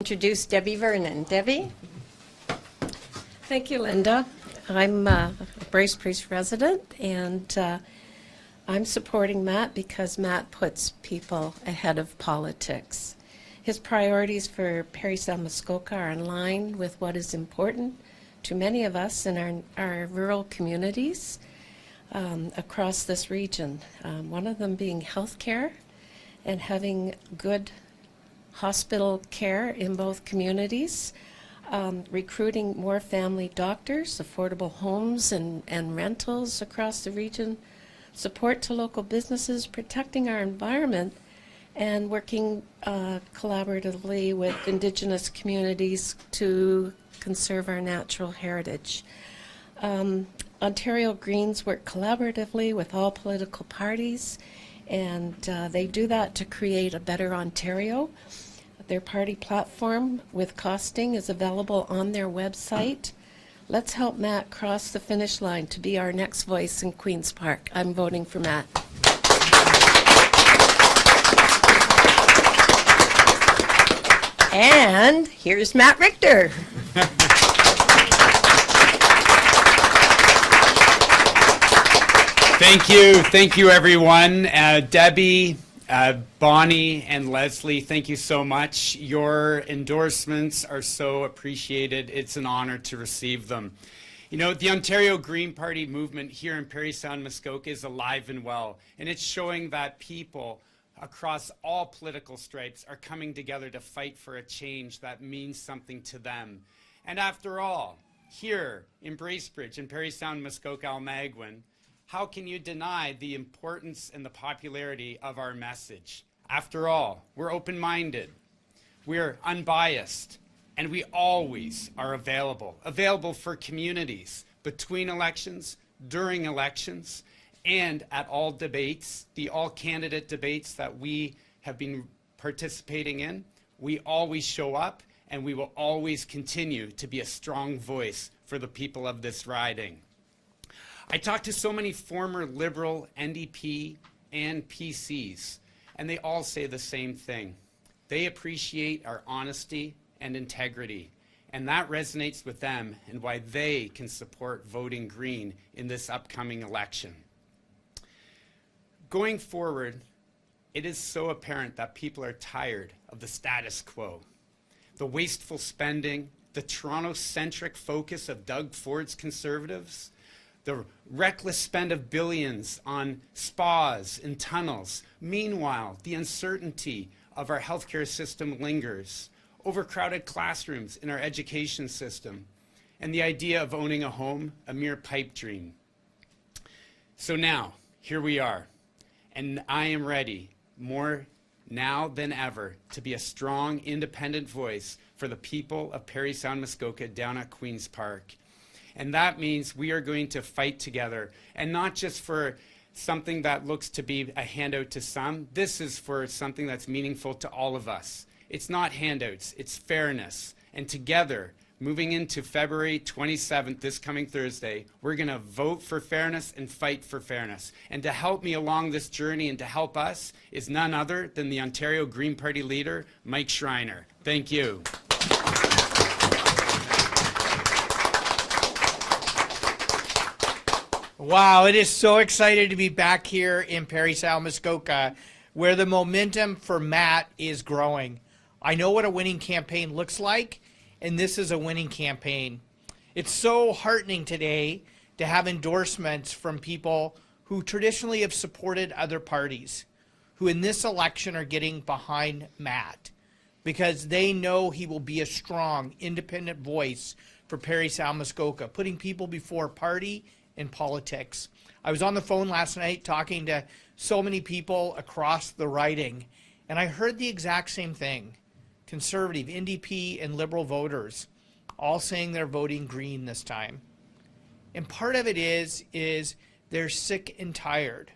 Introduce Debbie Vernon. Debbie? Thank you, Linda. I'm a Bracebridge resident, and I'm supporting Matt because Matt puts people ahead of politics. His priorities for Parry Sound-Muskoka are in line with what is important to many of us in our rural communities across this region. One of them being healthcare and having good hospital care in both communities, recruiting more family doctors, affordable homes and rentals across the region, support to local businesses, protecting our environment, and working collaboratively with Indigenous communities to conserve our natural heritage. Ontario Greens work collaboratively with all political parties, and they do that to create a better Ontario. Their party platform with costing is available on their website. Let's help Matt cross the finish line to be our next voice in Queen's Park. I'm voting for Matt. And here's Matt Richter. Thank you everyone. Debbie, Bonnie, and Leslie, thank you so much. Your endorsements are so appreciated. It's an honor to receive them. You know, the Ontario Green Party movement here in Parry Sound-Muskoka is alive and well, and it's showing that people across all political stripes are coming together to fight for a change that means something to them. And after all, here in Bracebridge and Parry Sound-Muskoka, Almagwin, how can you deny the importance and the popularity of our message? After all, we're open-minded, we're unbiased, and we always are available for communities between elections, during elections, and at all debates, the all-candidate debates that we have been participating in. We always show up, and we will always continue to be a strong voice for the people of this riding. I talked to so many former Liberal, NDP, and PCs, and they all say the same thing. They appreciate our honesty and integrity, and that resonates with them and why they can support voting Green in this upcoming election. Going forward, it is so apparent that people are tired of the status quo, the wasteful spending, the Toronto-centric focus of Doug Ford's Conservatives, the reckless spend of billions on spas and tunnels. Meanwhile, the uncertainty of our healthcare system lingers, overcrowded classrooms in our education system, and the idea of owning a home, a mere pipe dream. So now, here we are, and I am ready, more now than ever, to be a strong, independent voice for the people of Parry Sound-Muskoka down at Queen's Park. And that means we are going to fight together, and not just for something that looks to be a handout to some. This is for something that's meaningful to all of us. It's not handouts, it's fairness. And together, moving into February 27th, this coming Thursday, we're going to vote for fairness and fight for fairness. And to help me along this journey and to help us is none other than the Ontario Green Party leader, Mike Schreiner. Thank you. Wow, it is so excited to be back here in Parry Sound-Muskoka, where the momentum for Matt is growing. I know what a winning campaign looks like, and this is a winning campaign. It's so heartening today to have endorsements from people who traditionally have supported other parties, who in this election are getting behind Matt, because they know he will be a strong, independent voice for Parry Sound-Muskoka, putting people before party in politics. I was on the phone last night talking to so many people across the riding, and I heard the exact same thing. Conservative, NDP, and Liberal voters all saying they're voting Green this time. And part of it is they're sick and tired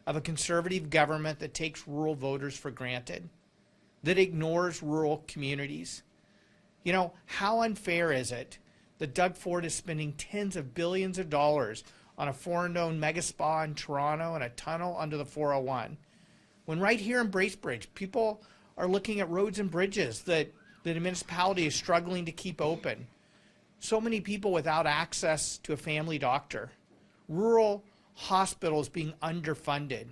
of a Conservative government that takes rural voters for granted, that ignores rural communities. You know, how unfair is it that Doug Ford is spending tens of billions of dollars on a foreign-owned mega spa in Toronto and a tunnel under the 401, when right here in Bracebridge, people are looking at roads and bridges that The municipality is struggling to keep open. So many people without access to a family doctor. Rural hospitals being underfunded.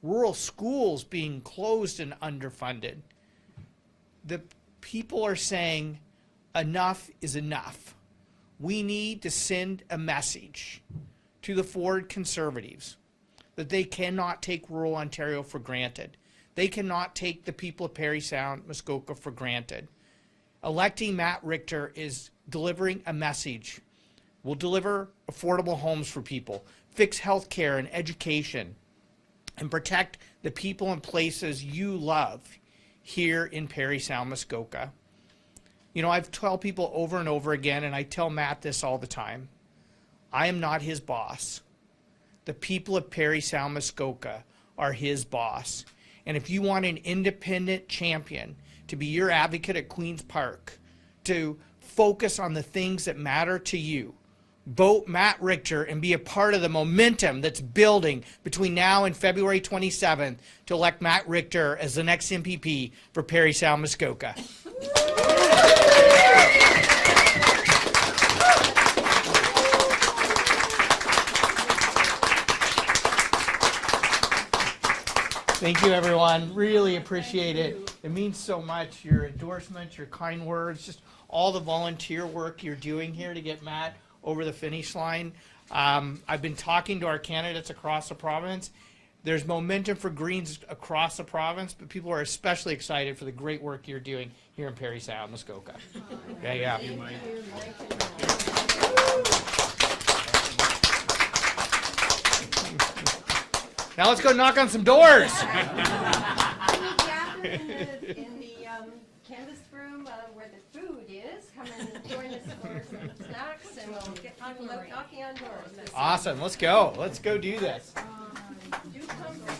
Rural schools being closed and underfunded. The people are saying enough is enough. We need to send a message to the Ford Conservatives that they cannot take rural Ontario for granted. They cannot take the people of Parry Sound-Muskoka for granted. Electing Matt Richter is delivering a message. We'll deliver affordable homes for people, fix health care and education, and protect the people and places you love here in Parry Sound-Muskoka. You know, I've told people over and over again, and I tell Matt this all the time, I am not his boss. The people of Parry Sound-Muskoka are his boss. And if you want an independent champion to be your advocate at Queen's Park, to focus on the things that matter to you, vote Matt Richter and be a part of the momentum that's building between now and February 27th to elect Matt Richter as the next MPP for Parry Sound-Muskoka. Thank you, everyone. Really appreciate it. It means so much. Your endorsements, your kind words, just all the volunteer work you're doing here to get Matt over the finish line. I've been talking to our candidates across the province. There's momentum for Greens across the province, but people are especially excited for the great work you're doing here in Parry Sound-Muskoka. Yeah. Now let's go knock on some doors. We'll gather in the canvas room where the food is. Come and join us for some snacks, and we'll get people out knocking on doors. Awesome. Let's go. Let's go do this. Do come for